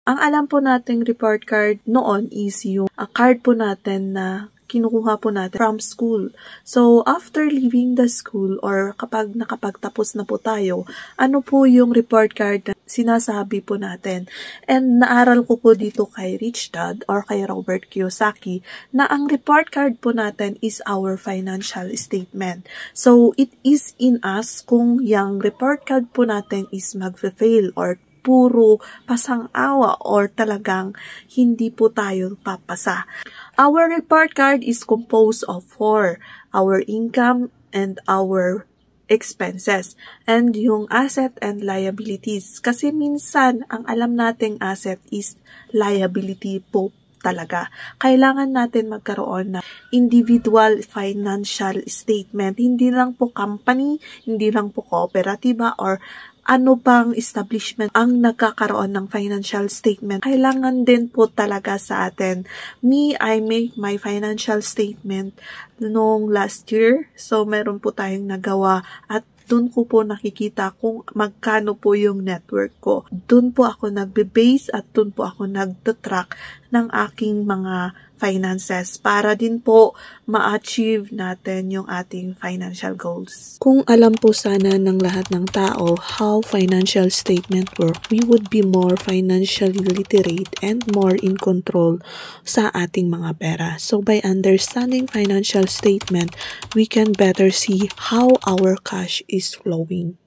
Ang alam po nating report card noon is yung card po natin na kinukuha po natin from school. So, after leaving the school or kapag nakapagtapos na po tayo, ano po yung report card na sinasabi po natin? And naaral ko po dito kay Rich Dad or kay Robert Kiyosaki na ang report card po natin is our financial statement. So, it is in us kung yung report card po natin is mag-fail or puro pasang-awa or talagang hindi po tayo papasa. Our report card is composed of 4, our income and our expenses, and yung asset and liabilities. Kasi minsan, ang alam nating asset is liability po talaga. Kailangan natin magkaroon ng individual financial statement. Hindi lang po company, hindi lang po kooperatiba or ano pang establishment ang nagkakaroon ng financial statement. Kailangan din po talaga sa atin. I make my financial statement noong last year. So, meron po tayong nagawa at doon ko po nakikita kung magkano po yung network ko. Doon po ako nagbe-base at doon po ako nagtatrack ng aking mga finances para din po ma-achieve natin yung ating financial goals. Kung alam po sana ng lahat ng tao how financial statement work, we would be more financially literate and more in control sa ating mga pera. So by understanding financial statement, we can better see how our cash is flowing.